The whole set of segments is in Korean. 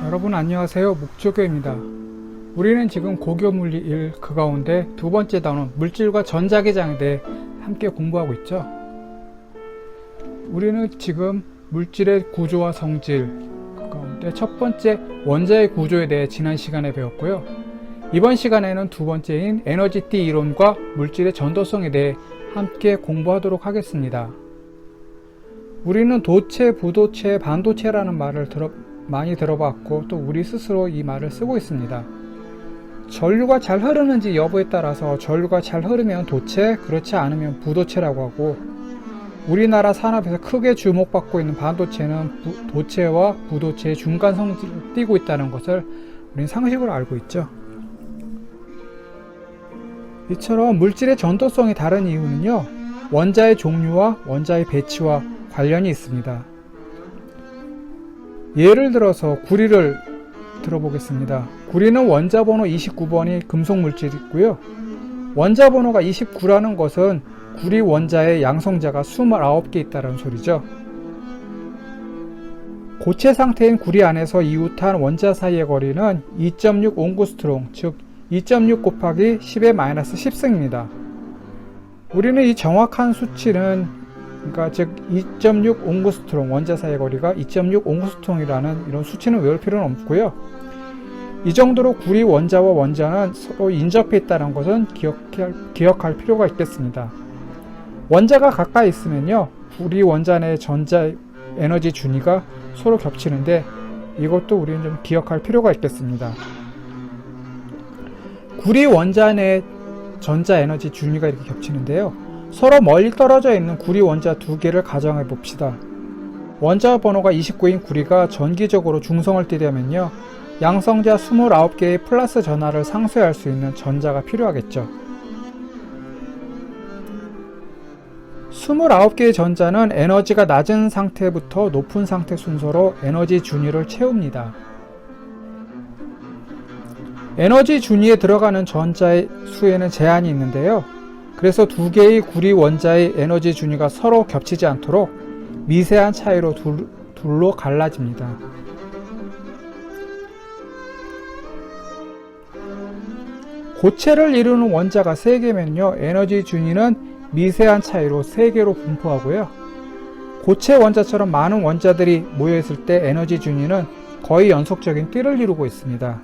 여러분 안녕하세요. 묵조교입니다. 우리는 지금 고교물리 1 그 가운데 두 번째 단원 물질과 전자기장에 대해 함께 공부하고 있죠. 우리는 지금 물질의 구조와 성질 그 가운데 첫 번째 원자의 구조에 대해 지난 시간에 배웠고요. 이번 시간에는 두 번째인 에너지띠 이론과 물질의 전도성에 대해 함께 공부하도록 하겠습니다. 우리는 도체, 부도체, 반도체라는 말을 많이 들어봤고 또 우리 스스로 이 말을 쓰고 있습니다. 전류가 잘 흐르는지 여부에 따라서 전류가 잘 흐르면 도체, 그렇지 않으면 부도체라고 하고, 우리나라 산업에서 크게 주목받고 있는 반도체는 도체와 부도체의 중간 성질을 띠고 있다는 것을 우리는 상식으로 알고 있죠. 이처럼 물질의 전도성이 다른 이유는요, 원자의 종류와 원자의 배치와 관련이 있습니다. 예를 들어서 구리를 들어보겠습니다. 구리는 원자 번호 29번이 금속 물질이고요. 원자 번호가 29라는 것은 구리 원자의 양성자가 29개 있다는 소리죠. 고체 상태인 구리 안에서 이웃한 원자 사이의 거리는 2.6 옹구스트롱, 즉 2.6 곱하기 10의 마이너스 10승입니다. 우리는 이 정확한 수치는 즉 2.6 옹구스트롱, 원자 사이의 거리가 2.6 옹구스트롱이라는 이런 수치는 외울 필요는 없고요. 이 정도로 구리 원자와 원자는 서로 인접해 있다는 것은 기억할 필요가 있겠습니다. 원자가 가까이 있으면요, 구리 원자 내 전자 에너지 준위가 서로 겹치는데 이것도 우리는 좀 기억할 필요가 있겠습니다. 구리 원자 내 전자 에너지 준위가 이렇게 겹치는데요, 서로 멀리 떨어져 있는 구리 원자 두 개를 가정해 봅시다. 원자 번호가 29인 구리가 전기적으로 중성을 띠려면요, 양성자 29개의 플러스 전하를 상쇄할 수 있는 전자가 필요하겠죠. 29개의 전자는 에너지가 낮은 상태부터 높은 상태 순서로 에너지 준위를 채웁니다. 에너지 준위에 들어가는 전자의 수에는 제한이 있는데요, 그래서 두 개의 구리 원자의 에너지 준위가 서로 겹치지 않도록 미세한 차이로 둘로 갈라집니다. 고체를 이루는 원자가 3개면요, 에너지 준위는 미세한 차이로 3개로 분포하고요. 고체 원자처럼 많은 원자들이 모여있을 때 에너지 준위는 거의 연속적인 띠를 이루고 있습니다.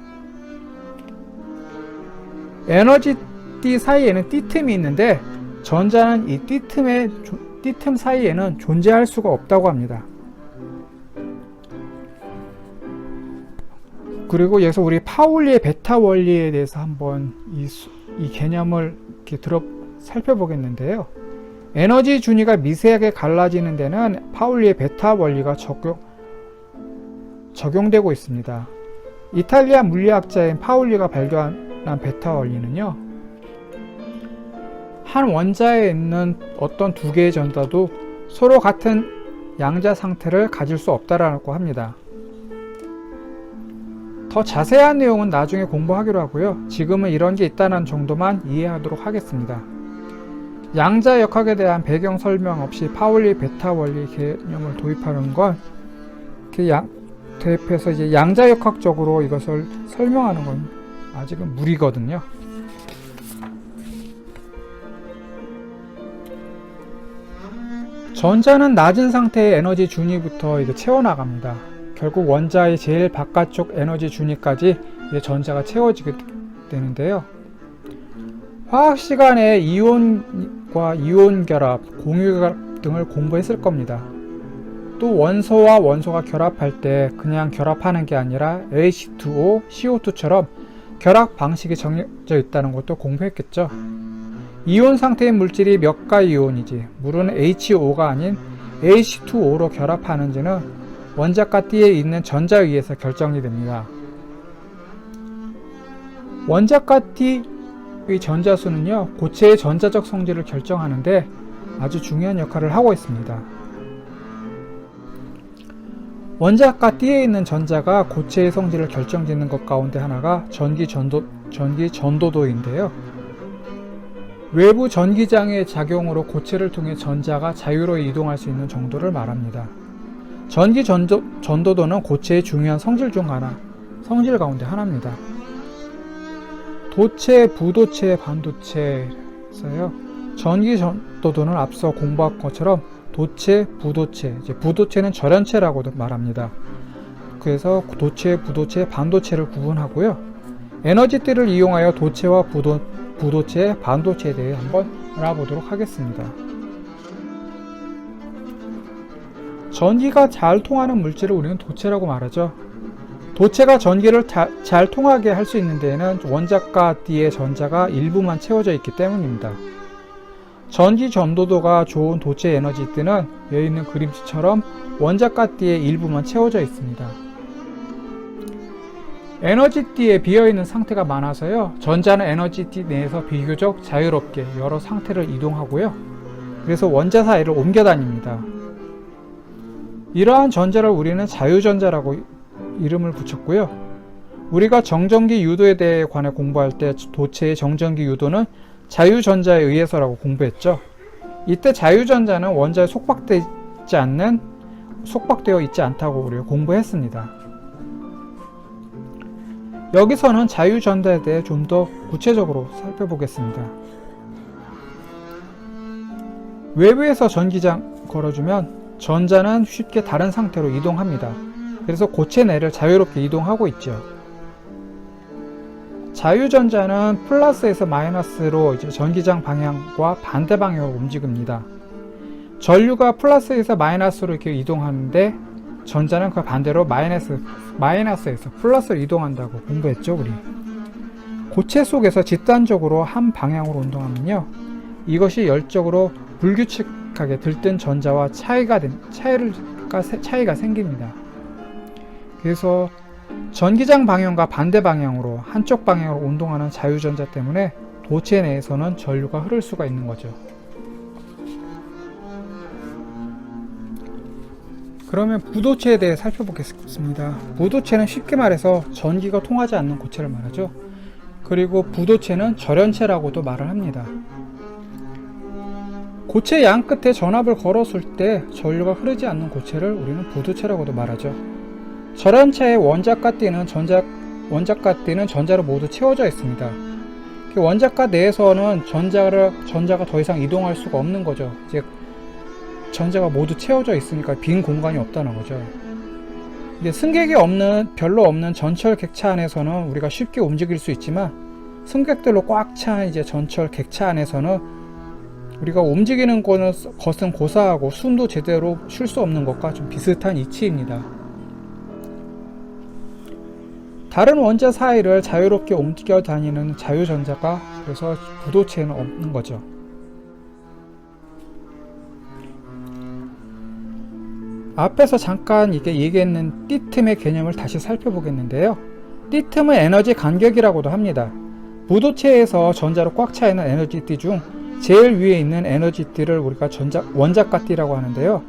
에너지 띠 사이에는 띠틈이 있는데 전자는 이 띠틈 사이에는 존재할 수가 없다고 합니다. 그리고 여기서 우리 파울리의 베타 원리에 대해서 한번 이 개념을 이렇게 살펴보겠는데요. 에너지 준위가 미세하게 갈라지는 데는 파울리의 베타 원리가 적용되고 있습니다. 이탈리아 물리학자인 파울리가 발견한 베타 원리는요, 한 원자에 있는 어떤 두 개의 전자도 서로 같은 양자 상태를 가질 수 없다라고 합니다. 더 자세한 내용은 나중에 공부하기로 하고요. 지금은 이런 게 있다는 정도만 이해하도록 하겠습니다. 양자 역학에 대한 배경 설명 없이 파울리 베타 원리 개념을 도입하는 건 대입해서 이제 양자 역학적으로 이것을 설명하는 건 아직은 무리거든요. 전자는 낮은 상태의 에너지 준위부터 채워나갑니다. 결국 원자의 제일 바깥쪽 에너지 준위까지 전자가 채워지게 되는데요. 화학 시간에 이온과 이온 결합, 공유 결합 등을 공부했을 겁니다. 또 원소와 원소가 결합할 때 그냥 결합하는 게 아니라 H2O, CO2처럼 결합 방식이 정해져 있다는 것도 공부했겠죠. 이온 상태의 물질이 몇 가 이온이지, 물은 HO가 아닌 H2O로 결합하는지는 원자가 띠에 있는 전자에 의해서 결정이 됩니다. 원자가 띠의 전자수는요, 고체의 전자적 성질을 결정하는데 아주 중요한 역할을 하고 있습니다. 원자가 띠에 있는 전자가 고체의 성질을 결정짓는 것 가운데 하나가 전기 전도도인데요. 외부 전기장의 작용으로 고체를 통해 전자가 자유로이 이동할 수 있는 정도를 말합니다. 전기 전도도는 고체의 중요한 성질 중 하나, 성질 가운데 하나입니다. 도체, 부도체, 반도체에서요. 전기 전도도는 앞서 공부한 것처럼 도체, 부도체, 이제 부도체는 절연체라고도 말합니다. 그래서 도체, 부도체, 반도체를 구분하고요. 에너지띠를 이용하여 도체와 부도체, 반도체에 대해 한번 알아보도록 하겠습니다. 전기가 잘 통하는 물질을 우리는 도체라고 말하죠. 도체가 전기를 잘 통하게 할 수 있는 데에는 원자과 띠의 전자가 일부만 채워져 있기 때문입니다. 전기 전도도가 좋은 도체 에너지띠는 여기 있는 그림처럼 원자과 띠의 일부만 채워져 있습니다. 에너지띠에 비어있는 상태가 많아서요. 전자는 에너지띠 내에서 비교적 자유롭게 여러 상태를 이동하고요. 그래서 원자 사이를 옮겨 다닙니다. 이러한 전자를 우리는 자유전자라고 이름을 붙였고요. 우리가 정전기 유도에 대해 관해 공부할 때 도체의 정전기 유도는 자유전자에 의해서라고 공부했죠. 이때 자유전자는 원자에 속박되어 있지 않다고 우리가 공부했습니다. 여기서는 자유전자에 대해 좀 더 구체적으로 살펴보겠습니다. 외부에서 전기장 걸어주면 전자는 쉽게 다른 상태로 이동합니다. 그래서 고체 내를 자유롭게 이동하고 있죠. 자유전자는 플러스에서 마이너스로 이제 전기장 방향과 반대 방향으로 움직입니다. 전류가 플러스에서 마이너스로 이렇게 이동하는데 전자는 그 반대로 마이너스에서 플러스로 이동한다고 공부했죠, 우리. 고체 속에서 집단적으로 한 방향으로 운동하면요, 이것이 열적으로 불규칙하게 들뜬 전자와 차이가 생깁니다. 그래서 전기장 방향과 반대 방향으로 한쪽 방향으로 운동하는 자유전자 때문에 도체 내에서는 전류가 흐를 수가 있는 거죠. 그러면 부도체에 대해 살펴보겠습니다. 부도체는 쉽게 말해서 전기가 통하지 않는 고체를 말하죠. 그리고 부도체는 절연체라고도 말을 합니다. 고체 양 끝에 전압을 걸었을 때 전류가 흐르지 않는 고체를 우리는 부도체라고도 말하죠. 절연체의 원자과 띠는 전자로 모두 채워져 있습니다. 원자과 내에서는 전자가 더 이상 이동할 수가 없는 거죠. 이제 전자가 모두 채워져 있으니까 빈 공간이 없다는 거죠. 이게 승객이 별로 없는 전철 객차 안에서는 우리가 쉽게 움직일 수 있지만, 승객들로 꽉 찬 이제 전철 객차 안에서는 우리가 움직이는 것은 고사하고 숨도 제대로 쉴 수 없는 것과 좀 비슷한 이치입니다. 다른 원자 사이를 자유롭게 옮겨 다니는 자유전자가 그래서 부도체에는 없는 거죠. 앞에서 잠깐 얘기했는 띠틈의 개념을 다시 살펴보겠는데요. 띠틈은 에너지 간격이라고도 합니다. 부도체에서 전자로 꽉 차 있는 에너지띠 중 제일 위에 있는 에너지띠를 우리가 원자과띠라고 하는데요.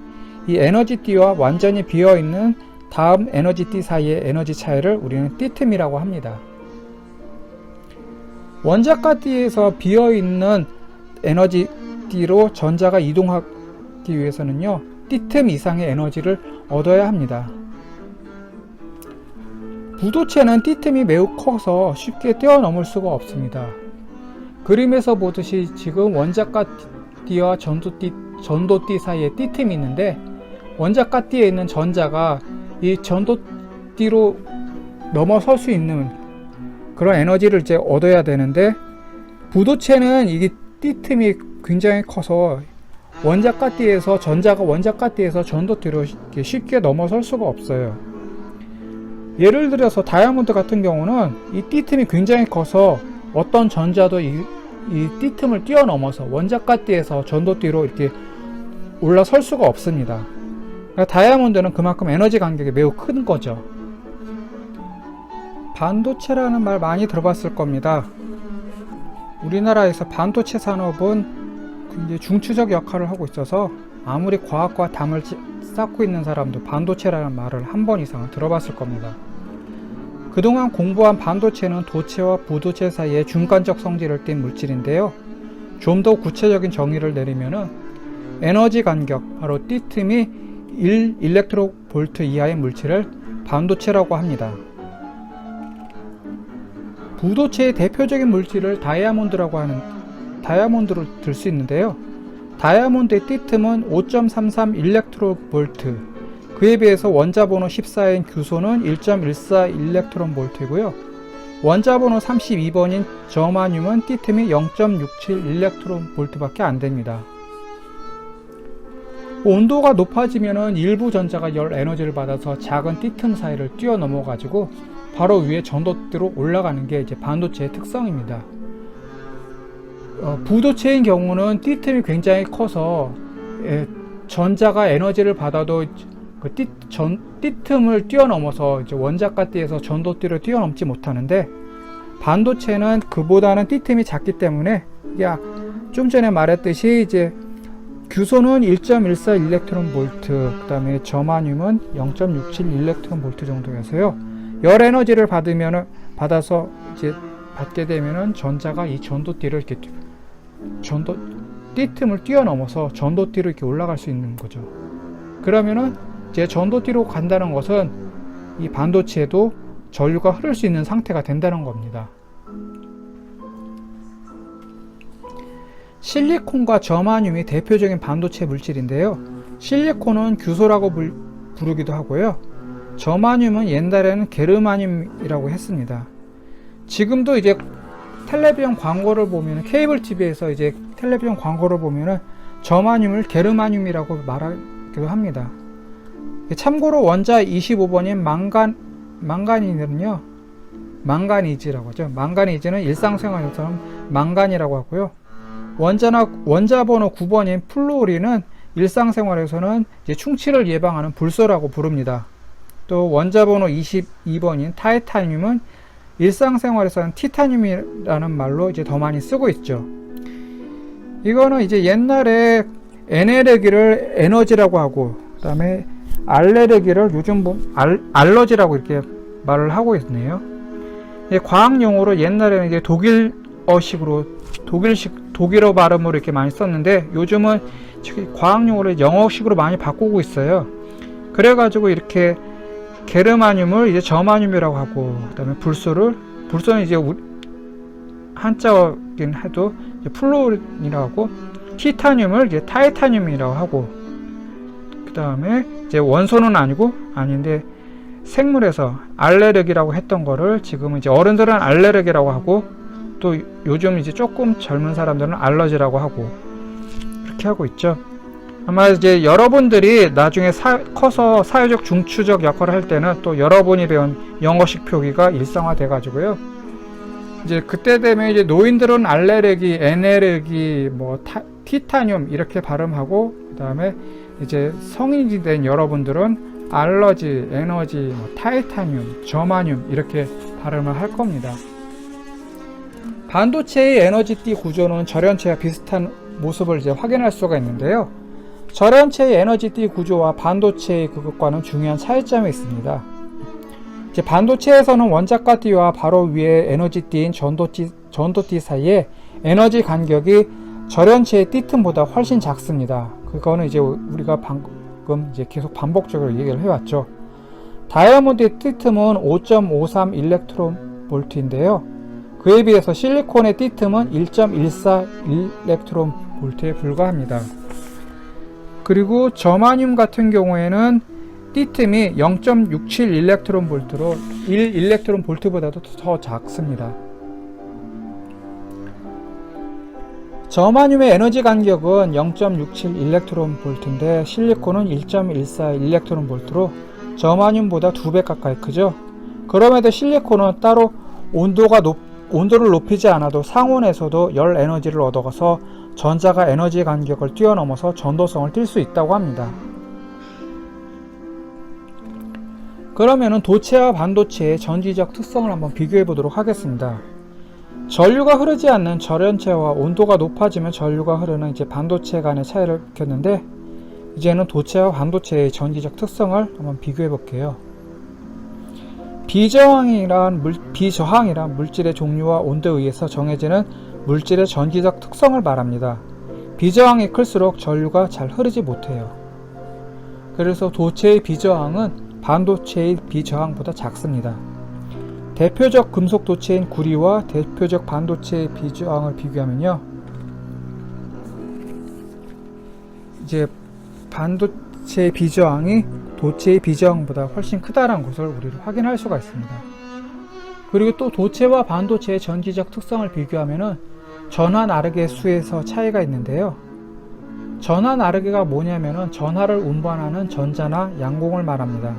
이 에너지띠와 완전히 비어있는 다음 에너지띠 사이의 에너지 차이를 우리는 띠틈이라고 합니다. 원자과띠에서 비어있는 에너지띠로 전자가 이동하기 위해서는요, 띠틈 이상의 에너지를 얻어야 합니다. 부도체는 띠틈이 매우 커서 쉽게 뛰어넘을 수가 없습니다. 그림에서 보듯이 지금 원자과띠와 전도띠 사이에 띠틈이 있는데, 원자과띠에 있는 전자가 이 전도띠로 넘어설 수 있는 그런 에너지를 이제 얻어야 되는데, 부도체는 이게 띠틈이 굉장히 커서 전자가 원자과띠에서 전도띠로 쉽게 넘어설 수가 없어요. 예를 들어서 다이아몬드 같은 경우는 이 띠틈이 굉장히 커서 어떤 전자도 이 띠틈을 뛰어넘어서 원자과띠에서 전도띠로 이렇게 올라설 수가 없습니다. 그러니까 다이아몬드는 그만큼 에너지 간격이 매우 큰 거죠. 반도체라는 말 많이 들어봤을 겁니다. 우리나라에서 반도체 산업은 굉장히 중추적 역할을 하고 있어서 아무리 과학과 담을 쌓고 있는 사람도 반도체라는 말을 한 번 이상은 들어봤을 겁니다. 그동안 공부한 반도체는 도체와 부도체 사이의 중간적 성질을 띤 물질인데요. 좀 더 구체적인 정의를 내리면은 에너지 간격, 바로 띠틈이 1 일렉트로볼트 이하의 물질을 반도체라고 합니다. 부도체의 대표적인 물질을 다이아몬드를 들 수 있는데요. 다이아몬드의 띠틈은 5.33 일렉트론볼트, 그에 비해서 원자번호 14인 규소는 1.14 일렉트론볼트이고요. 원자번호 32번인 저마늄은 띠틈이 0.67 일렉트론볼트밖에 안됩니다. 온도가 높아지면 일부 전자가 열 에너지를 받아서 작은 띠틈 사이를 뛰어넘어 가지고 바로 위에 전도대로 올라가는 게 이제 반도체의 특성입니다. 부도체인 경우는 띠틈이 굉장히 커서 전자가 에너지를 받아도 그 띠틈을 뛰어넘어서 이제 원자가띠에서 전도띠를 뛰어넘지 못하는데, 반도체는 그보다는 띠틈이 작기 때문에 좀 전에 말했듯이 이제 규소는 1.14 일렉트론 볼트, 그 다음에 저마늄은 0.67 일렉트론 볼트 정도여서요. 열 에너지를 받아서 이제 받게 되면은 전자가 이 전도띠를 이렇게 띠틈을 뛰어넘어서 전도띠로 이렇게 올라갈 수 있는 거죠. 그러면은 이제 전도띠로 간다는 것은 이 반도체에도 전류가 흐를 수 있는 상태가 된다는 겁니다. 실리콘과 저마늄이 대표적인 반도체 물질인데요. 실리콘은 규소라고 부르기도 하고요. 저마늄은 옛날에는 게르마늄이라고 했습니다. 지금도 이제 텔레비전 광고를 보면, 케이블 TV에서 이제 텔레비전 광고를 보면은 저마늄을 게르마늄이라고 말하기도 합니다. 참고로 원자 25번인 망가니는요, 망가니즈라고 하죠. 망가니즈는 일상생활에서는 망간이라고 하고요. 원자 번호 9번인 플루오린은 일상생활에서는 이제 충치를 예방하는 불소라고 부릅니다. 또 원자 번호 22번인 타이타늄은 일상생활에서는 티타늄이라는 말로 이제 더 많이 쓰고 있죠. 이거는 이제 옛날에 에네르기를 에너지라고 하고, 그 다음에 알레르기를 요즘 알러지라고 이렇게 말을 하고 있네요. 과학 용어로 옛날에는 이제 독일어 발음으로 이렇게 많이 썼는데, 요즘은 과학 용어를 영어식으로 많이 바꾸고 있어요. 그래가지고 이렇게 게르마늄을 이제 저마늄이라고 하고, 그 다음에 불소는 이제 한자어긴 해도 플루오린이라고 하고, 티타늄을 이제 타이타늄이라고 하고, 그 다음에 이제 원소는 아닌데 생물에서 알레르기라고 했던 거를 지금은 이제 어른들은 알레르기라고 하고, 또 요즘 이제 조금 젊은 사람들은 알러지라고 하고, 그렇게 하고 있죠. 아마 이제 여러분들이 나중에 커서 사회적 중추적 역할을 할 때는 또 여러분이 배운 영어식 표기가 일상화돼 가지고요. 이제 그때 되면 이제 노인들은 알레르기, 에네르기, 티타늄 이렇게 발음하고, 그 다음에 이제 성인이 된 여러분들은 알러지, 에너지, 타이타늄, 저마늄 이렇게 발음을 할 겁니다. 반도체의 에너지띠 구조는 절연체와 비슷한 모습을 이제 확인할 수가 있는데요. 절연체의 에너지띠 구조와 반도체의 그것과는 중요한 차이점이 있습니다. 이제 반도체에서는 원자가띠와 바로 위에 에너지띠인 전도띠 사이에 에너지 간격이 절연체의 띠틈보다 훨씬 작습니다. 그거는 이제 우리가 방금 이제 계속 반복적으로 얘기를 해왔죠. 다이아몬드의 띠틈은 5.53 일렉트론 볼트인데요. 그에 비해서 실리콘의 띠틈은 1.14 일렉트론 볼트에 불과합니다. 그리고 저마늄 같은 경우에는 띠틈이 0.67 일렉트론 볼트로 1 일렉트론 볼트보다도 더 작습니다. 저마늄의 에너지 간격은 0.67 일렉트론 볼트인데 실리콘은 1.14 일렉트론 볼트로 저마늄보다 2배 가까이 크죠. 그럼에도 실리콘은 따로 온도를 높이지 않아도 상온에서도 열 에너지를 얻어가서 전자가 에너지 간격을 뛰어넘어서 전도성을 띌 수 있다고 합니다. 그러면은 도체와 반도체의 전지적 특성을 한번 비교해 보도록 하겠습니다. 전류가 흐르지 않는 절연체와 온도가 높아지면 전류가 흐르는 이제 반도체 간의 차이를 익혔는데, 이제는 도체와 반도체의 전지적 특성을 한번 비교해 볼게요. 비저항이란 물질의 종류와 온도에 의해서 정해지는 물질의 전지적 특성을 말합니다. 비저항이 클수록 전류가 잘 흐르지 못해요. 그래서 도체의 비저항은 반도체의 비저항보다 작습니다. 대표적 금속 도체인 구리와 대표적 반도체의 비저항을 비교하면요, 이제 반도체의 비저항이 도체의 비저항보다 훨씬 크다는 것을 우리를 확인할 수가 있습니다. 그리고 또 도체와 반도체의 전기적 특성을 비교하면은 전하 나르게 수에서 차이가 있는데요. 전하 나르게가 뭐냐면은 전하를 운반하는 전자나 양공을 말합니다.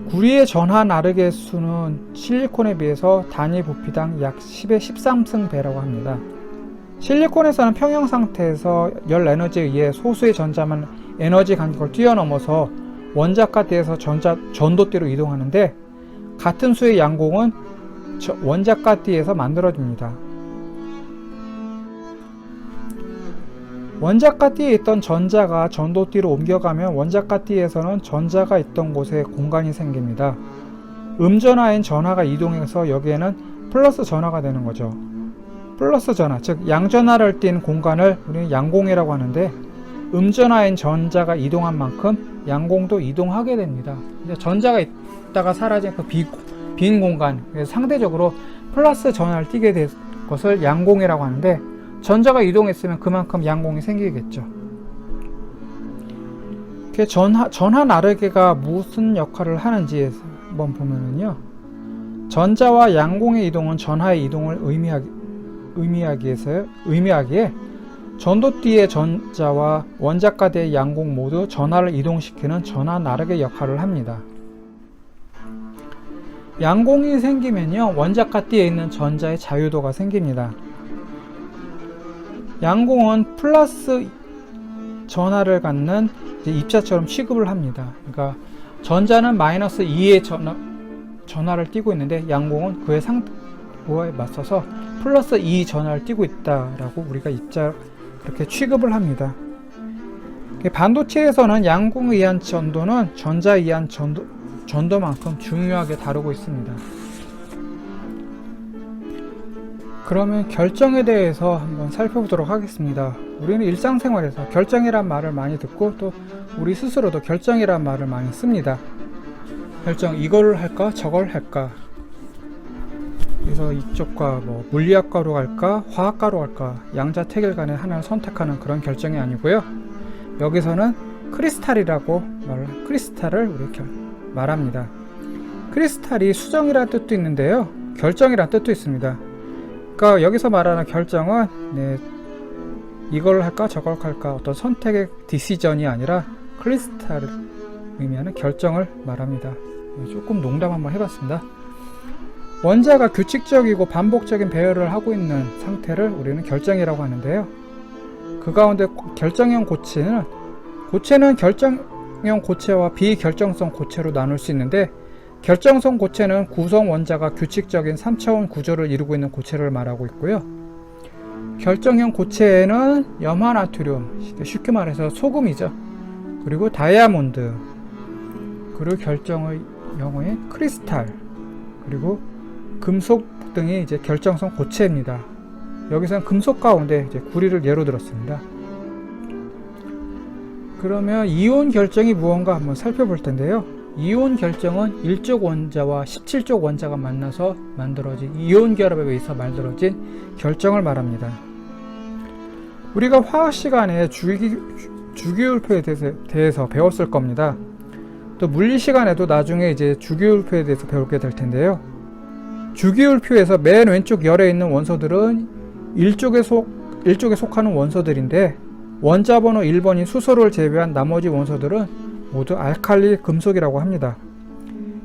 구리의 전하 나르게 수는 실리콘에 비해서 단위 부피당 약 10의 13승배라고 합니다. 실리콘에서는 평형 상태에서 열 에너지에 의해 소수의 전자만 에너지 간격을 뛰어넘어서 원자가띠에서 전도띠로 이동하는데, 같은 수의 양공은 원자가띠에서 만들어집니다. 원자가띠에 있던 전자가 전도띠로 옮겨가면 원자가띠에서는 전자가 있던 곳에 공간이 생깁니다. 음전하인 전하가 이동해서 여기에는 플러스 전하가 되는 거죠. 플러스 전하, 즉 양전하를 띤 공간을 우리는 양공이라고 하는데, 음전하인 전자가 이동한 만큼 양공도 이동하게 됩니다. 이제 전자가 있다가 사라진 그 빈 공간, 상대적으로 플러스 전하를 띠게 된 것을 양공이라고 하는데, 전자가 이동했으면 그만큼 양공이 생기겠죠. 전하 나르게가 무슨 역할을 하는지 한번 보면은요, 전자와 양공의 이동은 전하의 이동을 의미하기에 전도띠의 전자와 원자가대의 양공 모두 전하를 이동시키는 전하 나르게 역할을 합니다. 양공이 생기면요, 원자가띠에 있는 전자의 자유도가 생깁니다. 양공은 플러스 전하를 갖는 입자처럼 취급을 합니다. 그러니까 전자는 마이너스 2의 전하를 띠고 있는데, 양공은 그의 상부하에 맞서서 플러스 2 전하를 띠고 있다라고 우리가 그렇게 취급을 합니다. 반도체에서는 양공에 의한 전도는 전자에 의한 전도만큼 중요하게 다루고 있습니다. 그러면 결정에 대해서 한번 살펴보도록 하겠습니다. 우리는 일상생활에서 결정이란 말을 많이 듣고, 또 우리 스스로도 결정이란 말을 많이 씁니다. 결정, 이거를 할까 저걸 할까, 그래서 이쪽과 물리학과로 갈까 화학과로 갈까, 양자택일 간에 하나를 선택하는 그런 결정이 아니고요, 여기서는 크리스탈이라고 크리스탈을 이렇게 말합니다. 크리스탈이 수정이라는 뜻도 있는데요, 결정이라는 뜻도 있습니다. 그러니까 여기서 말하는 결정은 이걸 할까 저걸 할까, 어떤 선택의 디시전이 아니라 크리스탈을 의미하는 결정을 말합니다. 조금 농담 한번 해봤습니다. 원자가 규칙적이고 반복적인 배열을 하고 있는 상태를 우리는 결정이라고 하는데요, 그 가운데 결정형 고체는 결정형 고체와 비결정성 고체로 나눌 수 있는데, 결정성 고체는 구성 원자가 규칙적인 3차원 구조를 이루고 있는 고체를 말하고 있고요, 결정형 고체에는 염화나트륨, 쉽게 말해서 소금이죠, 그리고 다이아몬드, 그리고 결정형의 크리스탈, 그리고 금속 등이 이제 결정성 고체입니다. 여기서는 금속 가운데 이제 구리를 예로 들었습니다. 그러면 이온 결정이 무언가 한번 살펴볼 텐데요, 이온 결정은 1쪽 원자와 17쪽 원자가 만나서 만들어진 이온 결합에 의해서 만들어진 결정을 말합니다. 우리가 화학 시간에 주기율표에 대해서 배웠을 겁니다. 또 물리 시간에도 나중에 이제 주기율표에 대해서 배우게 될 텐데요, 주기율표에서 맨 왼쪽 열에 있는 원소들은 1쪽에 속하는 원소들인데, 원자 번호 1번인 수소를 제외한 나머지 원소들은 모두 알칼리 금속이라고 합니다.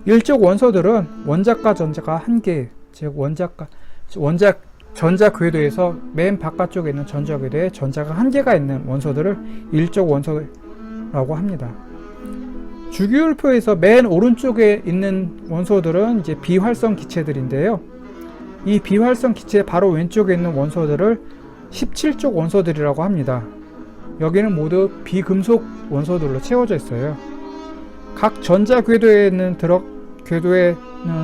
1쪽 원소들은 원자과 전자가 1개, 즉 전자 궤도에서 맨 바깥쪽에 있는 전자 궤도에 전자가 1개가 있는 원소들을 1쪽 원소라고 합니다. 주기율표에서 맨 오른쪽에 있는 원소들은 이제 비활성 기체들인데요, 이 비활성 기체 바로 왼쪽에 있는 원소들을 17쪽 원소들이라고 합니다. 여기는 모두 비금속 원소들로 채워져 있어요. 각 전자 궤도에는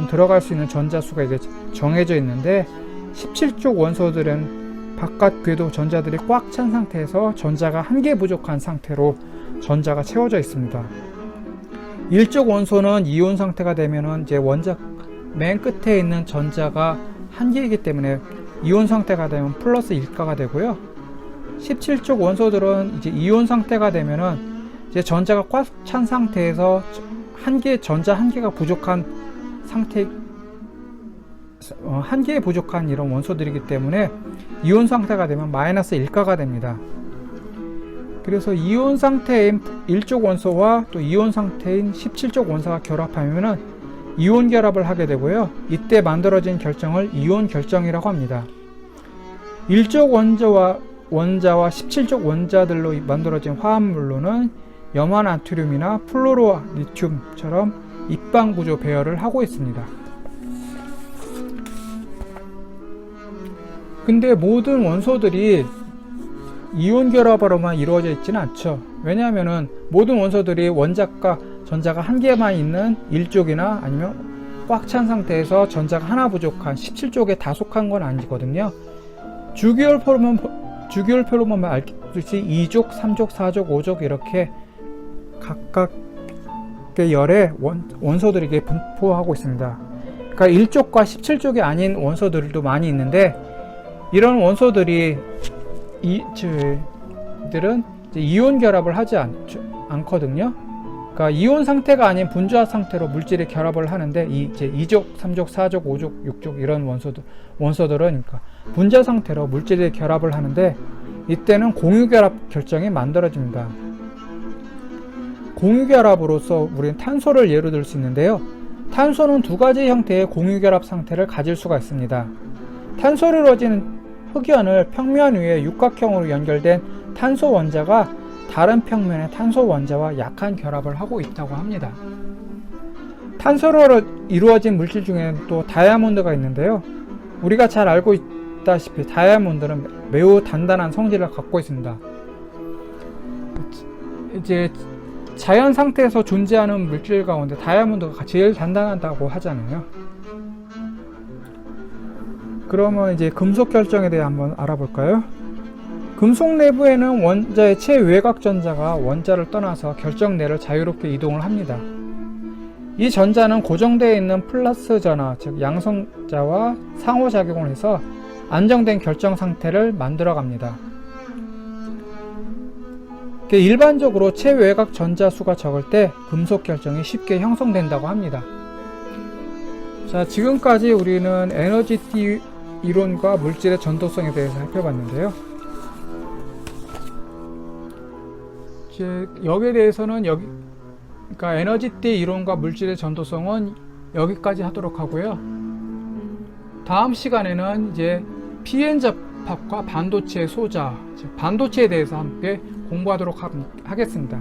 들어갈 수 있는 전자수가 이게 정해져 있는데, 17쪽 원소들은 바깥 궤도 전자들이 꽉 찬 상태에서 전자가 1개 부족한 상태로 전자가 채워져 있습니다. 일족 원소는 이온 상태가 되면은 이제 원자 맨 끝에 있는 전자가 한 개이기 때문에 이온 상태가 되면 플러스 1가가 되고요. 17족 원소들은 이제 이온 상태가 되면은 이제 전자가 꽉 찬 상태에서 전자 한 개가 부족한 상태, 한 개에 부족한 이런 원소들이기 때문에 이온 상태가 되면 마이너스 1가가 됩니다. 그래서 이온 상태인 1족 원소와 또 이온 상태인 17족 원소가 결합하면은 이온 결합을 하게 되고요. 이때 만들어진 결정을 이온 결정이라고 합니다. 1족 원자와 17족 원자들로 만들어진 화합물로는 염화나트륨이나 플로로리튬처럼 입방구조 배열을 하고 있습니다. 근데 모든 원소들이 이온 결합으로만 이루어져 있지는 않죠. 왜냐하면은 모든 원소들이 원자과 전자가 한 개만 있는 1족이나 아니면 꽉 찬 상태에서 전자가 하나 부족한 17족에 다 속한 건 아니거든요. 주기율표로만 알듯이 2족, 3족, 4족, 5족 이렇게 각각의 열의 원소들에게 분포하고 있습니다. 그러니까 1족과 17족이 아닌 원소들도 많이 있는데 이런 원소들은 이온 결합을 하지 않거든요. 그러니까 이온 상태가 아닌 분주화 상태로 물질이 결합을 하는데 이제 2족, 3족, 4족, 5족, 6족 이런 원소들은 그러니까 분자 상태로 물질이 결합을 하는데 이때는 공유결합 결정이 만들어집니다. 공유결합으로서 우리는 탄소를 예로 들 수 있는데요. 탄소는 두 가지 형태의 공유결합 상태를 가질 수가 있습니다. 탄소로 이루어지는 흑연을 평면 위에 육각형으로 연결된 탄소 원자가 다른 평면의 탄소 원자와 약한 결합을 하고 있다고 합니다. 탄소로 이루어진 물질 중에는 또 다이아몬드가 있는데요. 우리가 잘 알고 있다시피 다이아몬드는 매우 단단한 성질을 갖고 있습니다. 이제 자연 상태에서 존재하는 물질 가운데 다이아몬드가 제일 단단하다고 하잖아요. 그러면 이제 금속 결정에 대해 한번 알아볼까요? 금속 내부에는 원자의 최외곽 전자가 원자를 떠나서 결정 내를 자유롭게 이동을 합니다. 이 전자는 고정되어 있는 플러스 전하, 즉 양성자와 상호작용을 해서 안정된 결정 상태를 만들어 갑니다. 일반적으로 최외곽 전자 수가 적을 때 금속 결정이 쉽게 형성된다고 합니다. 자, 지금까지 우리는 에너지띠 이론과 물질의 전도성에 대해서 살펴봤는데요. 이제 여기에 대해서는 그러니까 에너지띠 이론과 물질의 전도성은 여기까지 하도록 하고요. 다음 시간에는 이제 pn 접합과 반도체 소자, 즉 반도체에 대해서 함께 공부하도록 하겠습니다.